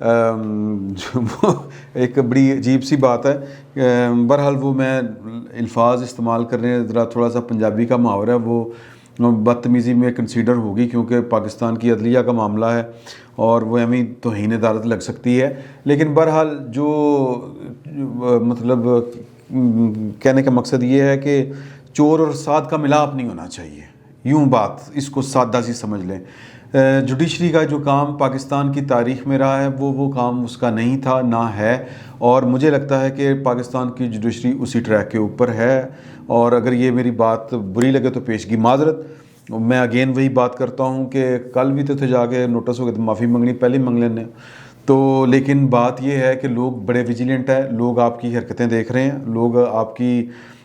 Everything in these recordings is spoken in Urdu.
جو ایک بڑی عجیب سی بات ہے. بہرحال وہ میں الفاظ استعمال کرنے ذرا تھوڑا سا پنجابی کا محاورہ ہے وہ بدتمیزی میں کنسیڈر ہوگی کیونکہ پاکستان کی عدلیہ کا معاملہ ہے اور وہ ہمیں توہین عدالت لگ سکتی ہے. لیکن بہرحال جو مطلب کہنے کا مقصد یہ ہے کہ چور اور سعد کا ملاپ نہیں ہونا چاہیے. یوں بات اس کو سادہ سی سمجھ لیں. جوڈیشری کا جو کام پاکستان کی تاریخ میں رہا ہے وہ کام اس کا نہیں تھا نہ ہے, اور مجھے لگتا ہے کہ پاکستان کی جوڈیشری اسی ٹریک کے اوپر ہے. اور اگر یہ میری بات بری لگے تو پیشگی معذرت. میں اگین وہی بات کرتا ہوں کہ کل بھی تو تھے جا کے نوٹس ہو گئے تو معافی منگنی پہلے منگ لینے تو. لیکن بات یہ ہے کہ لوگ بڑے ویجیلنٹ ہیں, لوگ آپ کی حرکتیں دیکھ رہے ہیں, لوگ آپ کی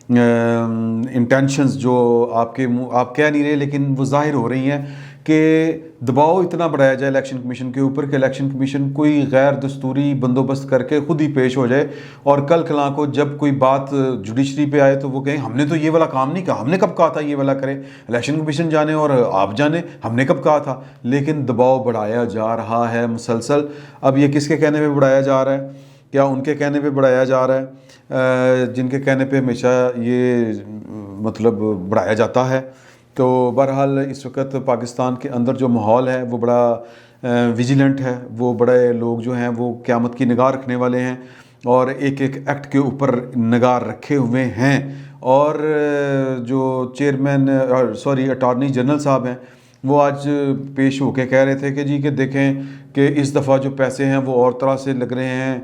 انٹینشنز جو آپ کہہ نہیں رہے لیکن وہ ظاہر ہو رہی ہیں کہ دباؤ اتنا بڑھایا جائے الیکشن کمیشن کے اوپر کہ الیکشن کمیشن کوئی غیر دستوری بندوبست کر کے خود ہی پیش ہو جائے, اور کل کلاں کو جب کوئی بات جوڈیشری پہ آئے تو وہ کہیں ہم نے تو یہ والا کام نہیں کہا, ہم نے کب کہا تھا یہ والا کرے, الیکشن کمیشن جانے اور آپ جانے ہم نے کب کہا تھا. لیکن دباؤ بڑھایا جا رہا ہے مسلسل. اب یہ کس کے کہنے پہ بڑھایا جا رہا ہے؟ کیا ان کے کہنے پہ بڑھایا جا رہا ہے جن کے کہنے پہ ہمیشہ یہ مطلب بڑھایا جاتا ہے؟ تو بہرحال اس وقت پاکستان کے اندر جو ماحول ہے وہ بڑا ویجیلنٹ ہے, وہ بڑے لوگ جو ہیں وہ قیامت کی نگاہ رکھنے والے ہیں اور ایک ایک ایکٹ کے اوپر نگاہ رکھے ہوئے ہیں. اور جو چیئرمین اٹارنی جنرل صاحب ہیں وہ آج پیش ہو کے کہہ رہے تھے کہ جی کہ دیکھیں کہ اس دفعہ جو پیسے ہیں وہ اور طرح سے لگ رہے ہیں,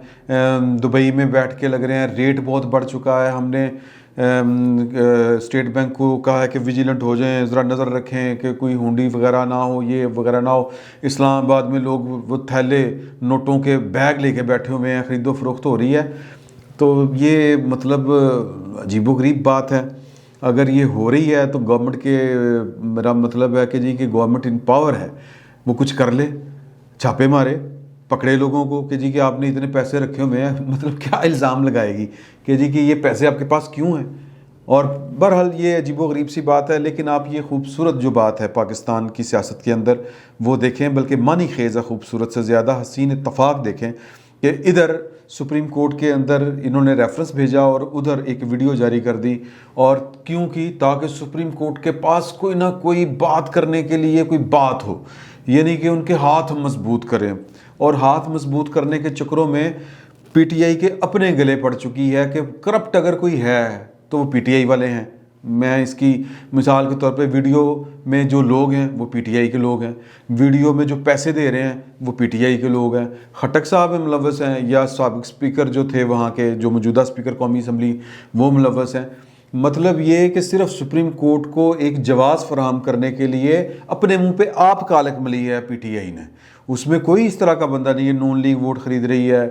دبئی میں بیٹھ کے لگ رہے ہیں, ریٹ بہت بڑھ چکا ہے, ہم نے اسٹیٹ بینک کو کہا ہے کہ ویجیلنٹ ہو جائیں, ذرا نظر رکھیں کہ کوئی ہونڈی وغیرہ نہ ہو, یہ وغیرہ نہ ہو. اسلام آباد میں لوگ وہ تھیلے نوٹوں کے بیگ لے کے بیٹھے ہوئے ہیں, خرید و فروخت ہو رہی ہے. تو یہ مطلب عجیب و غریب بات ہے. اگر یہ ہو رہی ہے تو گورنمنٹ کے میرا مطلب ہے کہ جی کہ گورنمنٹ ان پاور ہے, وہ کچھ کر لے, چھاپے مارے, پکڑے لوگوں کو کہ جی کہ آپ نے اتنے پیسے رکھے ہوئے ہیں. مطلب کیا الزام لگائے گی کہ جی کہ یہ پیسے آپ کے پاس کیوں ہیں؟ اور بہرحال یہ عجیب و غریب سی بات ہے. لیکن آپ یہ خوبصورت جو بات ہے پاکستان کی سیاست کے اندر وہ دیکھیں, بلکہ معنی خیز ہے خوبصورت سے زیادہ, حسین اتفاق دیکھیں کہ ادھر سپریم کورٹ کے اندر انہوں نے ریفرنس بھیجا اور ادھر ایک ویڈیو جاری کر دی. اور کیوں کی؟ تاکہ سپریم کورٹ کے پاس کوئی نہ کوئی بات کرنے کے لیے کوئی بات ہو, یعنی کہ ان کے ہاتھ مضبوط کریں. اور ہاتھ مضبوط کرنے کے چکروں میں پی ٹی آئی کے اپنے گلے پڑ چکی ہے کہ کرپٹ اگر کوئی ہے تو وہ پی ٹی آئی والے ہیں. میں اس کی مثال کے طور پہ ویڈیو میں جو لوگ ہیں وہ پی ٹی آئی کے لوگ ہیں, ویڈیو میں جو پیسے دے رہے ہیں وہ پی ٹی آئی کے لوگ ہیں. خٹک صاحب ملوث ہیں یا سابق اسپیکر جو تھے وہاں کے, جو موجودہ اسپیکر قومی اسمبلی, وہ ملوث ہیں. مطلب یہ کہ صرف سپریم کورٹ کو ایک جواز فراہم کرنے کے لیے اپنے منہ پہ آپ کالک ملی ہے پی ٹی آئی نے. اس میں کوئی اس طرح کا بندہ نہیں ہے. نون لیگ ووٹ خرید رہی ہے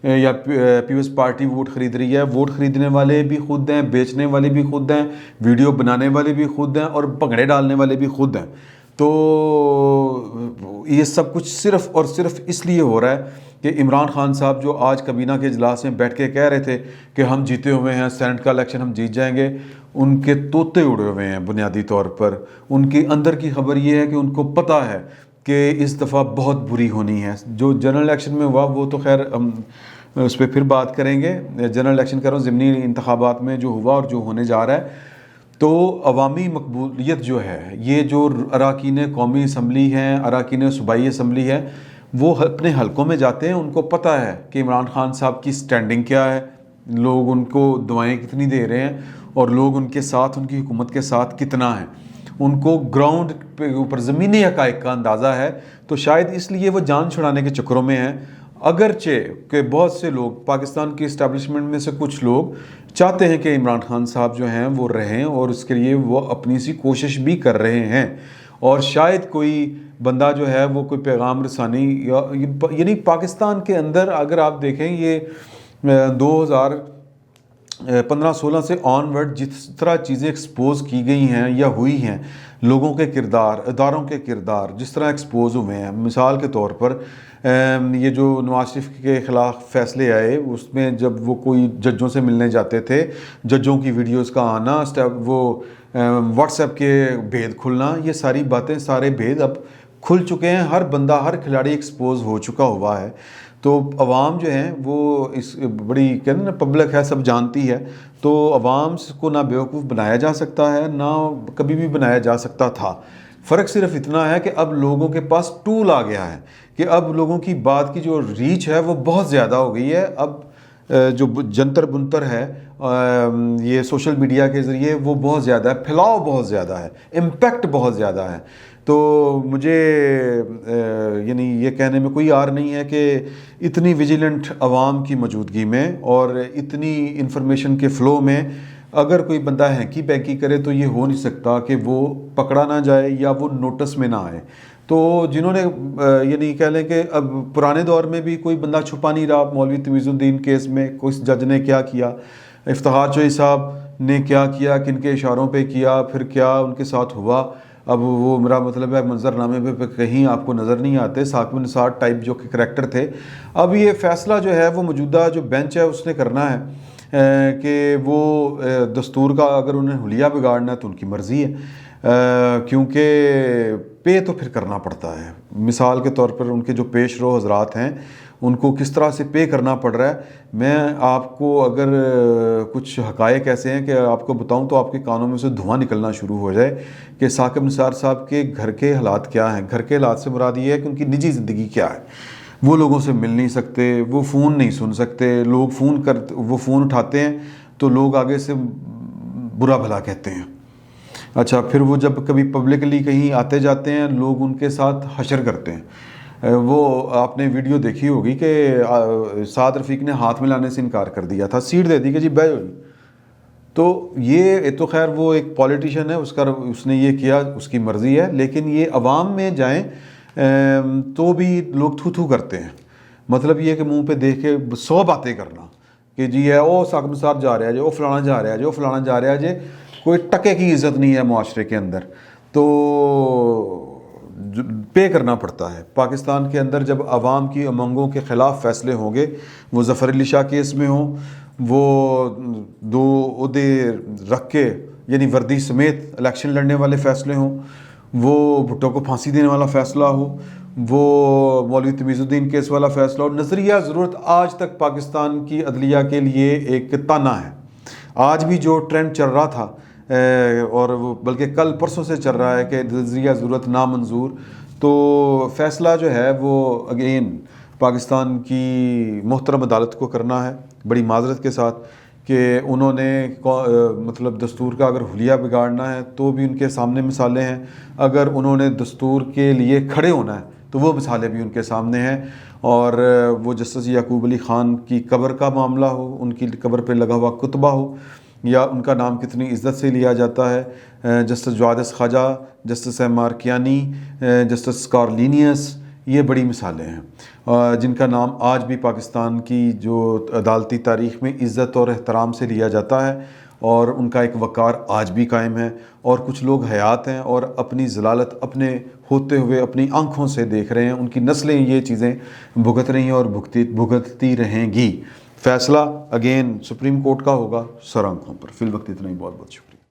یا پیپلز پارٹی ووٹ خرید رہی ہے. ووٹ خریدنے والے بھی خود ہیں, بیچنے والے بھی خود ہیں, ویڈیو بنانے والے بھی خود ہیں, اور بھنگڑے ڈالنے والے بھی خود ہیں. تو یہ سب کچھ صرف اور صرف اس لیے ہو رہا ہے کہ عمران خان صاحب جو آج کابینہ کے اجلاس میں بیٹھ کے کہہ رہے تھے کہ ہم جیتے ہوئے ہیں, سینٹ کا الیکشن ہم جیت جائیں گے, ان کے طوطے اڑے ہوئے ہیں بنیادی طور پر. ان کے اندر کی خبر یہ ہے کہ ان کو پتہ ہے کہ اس دفعہ بہت بری ہونی ہے. جو جنرل الیکشن میں ہوا وہ تو خیر ہم اس پہ پھر بات کریں گے. جنرل الیکشن کر رہا ہوں, ضمنی انتخابات میں جو ہوا اور جو ہونے جا رہا ہے. تو عوامی مقبولیت جو ہے, یہ جو اراکین قومی اسمبلی ہیں, اراکین صوبائی اسمبلی ہے, وہ اپنے حلقوں میں جاتے ہیں. ان کو پتہ ہے کہ عمران خان صاحب کی سٹینڈنگ کیا ہے, لوگ ان کو دعائیں کتنی دے رہے ہیں, اور لوگ ان کے ساتھ, ان کی حکومت کے ساتھ کتنا ہیں. ان کو گراؤنڈ پہ اوپر زمینی حقائق کا اندازہ ہے. تو شاید اس لیے وہ جان چھڑانے کے چکروں میں ہیں. اگرچہ کہ بہت سے لوگ, پاکستان کی اسٹیبلشمنٹ میں سے کچھ لوگ چاہتے ہیں کہ عمران خان صاحب جو ہیں وہ رہیں, اور اس کے لیے وہ اپنی سی کوشش بھی کر رہے ہیں. اور شاید کوئی بندہ جو ہے وہ کوئی پیغام رسانی, یعنی پاکستان کے اندر اگر آپ دیکھیں یہ 2015-16 سے آن ورڈ جس طرح چیزیں ایکسپوز کی گئی ہیں یا ہوئی ہیں, لوگوں کے کردار, اداروں کے کردار جس طرح ایکسپوز ہوئے ہیں. مثال کے طور پر یہ جو نواز شریف کے خلاف فیصلے آئے, اس میں جب وہ کوئی ججوں سے ملنے جاتے تھے, ججوں کی ویڈیوز کا آنا, وہ واٹس ایپ کے بھید کھلنا, یہ ساری باتیں, سارے بھید اب کھل چکے ہیں. ہر بندہ, ہر کھلاڑی ایکسپوز ہو چکا ہوا ہے. تو عوام جو ہیں وہ اس بڑی کہتے ہیں نا پبلک ہے، سب جانتی ہے، تو عوام کو نہ بیوقوف بنایا جا سکتا ہے نہ کبھی بھی بنایا جا سکتا تھا۔ فرق صرف اتنا ہے کہ اب لوگوں کے پاس ٹول آ گیا ہے کہ اب لوگوں کی بات کی جو ریچ ہے وہ بہت زیادہ ہو گئی ہے۔ اب جو جنتر بنتر ہے یہ سوشل میڈیا کے ذریعے وہ بہت زیادہ ہے، پھیلاؤ بہت زیادہ ہے، امپیکٹ بہت زیادہ ہے۔ تو مجھے یعنی یہ کہنے میں کوئی عار نہیں ہے کہ اتنی ویجیلنٹ عوام کی موجودگی میں اور اتنی انفارمیشن کے فلو میں اگر کوئی بندہ ہینکی پینکی کرے تو یہ ہو نہیں سکتا کہ وہ پکڑا نہ جائے یا وہ نوٹس میں نہ آئے۔ تو جنہوں نے یعنی کہہ لیں کہ اب پرانے دور میں بھی کوئی بندہ چھپا نہیں رہا، مولوی تمیز الدین کیس میں کوئی جج نے کیا کیا، افتخار چوہی صاحب نے کیا کیا، کن کے اشاروں پہ کیا، پھر کیا ان کے ساتھ ہوا، اب وہ میرا مطلب ہے منظر نامے پہ کہیں آپ کو نظر نہیں آتے، ثاقب نثار ٹائپ جو کہ کریکٹر تھے۔ اب یہ فیصلہ جو ہے وہ موجودہ جو بینچ ہے اس نے کرنا ہے کہ وہ دستور کا اگر انہیں حلیہ بگاڑنا ہے تو ان کی مرضی ہے، کیونکہ پے تو پھر کرنا پڑتا ہے۔ مثال کے طور پر ان کے جو پیش رو حضرات ہیں ان کو کس طرح سے پے کرنا پڑ رہا ہے۔ میں آپ کو اگر کچھ حقائق ایسے ہیں کہ آپ کو بتاؤں تو آپ کے کانوں میں سے دھواں نکلنا شروع ہو جائے کہ ثاقب نثار صاحب کے گھر کے حالات کیا ہیں۔ گھر کے حالات سے مراد یہ ہے کہ ان کی نجی زندگی کیا ہے، وہ لوگوں سے مل نہیں سکتے، وہ فون نہیں سن سکتے، لوگ وہ فون اٹھاتے ہیں تو لوگ آگے سے برا بھلا کہتے ہیں۔ اچھا، پھر وہ جب کبھی پبلکلی کہیں آتے جاتے ہیں لوگ ان کے ساتھ حشر کرتے ہیں۔ وہ آپ نے ویڈیو دیکھی ہوگی کہ سعد رفیق نے ہاتھ ملانے سے انکار کر دیا تھا، سیٹ دے دی کہ جی بیٹھو۔ تو یہ تو خیر وہ ایک پولیٹیشین ہے، اس نے یہ کیا، اس کی مرضی ہے، لیکن یہ عوام میں جائیں تو بھی لوگ تھو تھو کرتے ہیں۔ مطلب یہ کہ منہ پہ دیکھ کے 100 باتیں کرنا کہ جی ہے او ثاقب نثار جا رہا ہے جی، او فلانا جا رہا ہے جی، او فلانا جا رہا ہے جی، کوئی ٹکے کی عزت نہیں ہے معاشرے کے اندر۔ تو پے کرنا پڑتا ہے۔ پاکستان کے اندر جب عوام کی امنگوں کے خلاف فیصلے ہوں گے، وہ ظفر علی شاہ کیس میں ہوں، وہ 2 عہدے رکھ کے یعنی وردی سمیت الیکشن لڑنے والے فیصلے ہوں، وہ بھٹو کو پھانسی دینے والا فیصلہ ہو، وہ مولوی تمیز الدین کیس والا فیصلہ ہو، نظریہ ضرورت آج تک پاکستان کی عدلیہ کے لیے ایک تانا ہے۔ آج بھی جو ٹرینڈ چل رہا تھا اور بلکہ کل پرسوں سے چل رہا ہے کہ نظریہ ضرورت نامنظور، تو فیصلہ جو ہے وہ اگین پاکستان کی محترم عدالت کو کرنا ہے، بڑی معذرت کے ساتھ، کہ انہوں نے مطلب دستور کا اگر حلیہ بگاڑنا ہے تو بھی ان کے سامنے مثالیں ہیں، اگر انہوں نے دستور کے لیے کھڑے ہونا ہے تو وہ مثالیں بھی ان کے سامنے ہیں۔ اور وہ جسٹس یعقوب علی خان کی قبر کا معاملہ ہو، ان کی قبر پہ لگا ہوا کتبہ ہو، یا ان کا نام کتنی عزت سے لیا جاتا ہے، جسٹس جوادس خواجہ، جسٹس احمد کیانی، جسٹس کارلینیس، یہ بڑی مثالیں ہیں جن کا نام آج بھی پاکستان کی جو عدالتی تاریخ میں عزت اور احترام سے لیا جاتا ہے، اور ان کا ایک وقار آج بھی قائم ہے۔ اور کچھ لوگ حیات ہیں اور اپنی ضلالت اپنے ہوتے ہوئے اپنی آنکھوں سے دیکھ رہے ہیں، ان کی نسلیں یہ چیزیں بھگت رہی ہیں اور بھگتتی رہیں گی۔ فیصلہ اگین سپریم کورٹ کا ہوگا سر آنکھوں پر۔ فی الوقت اتنا ہی، بہت بہت شکریہ۔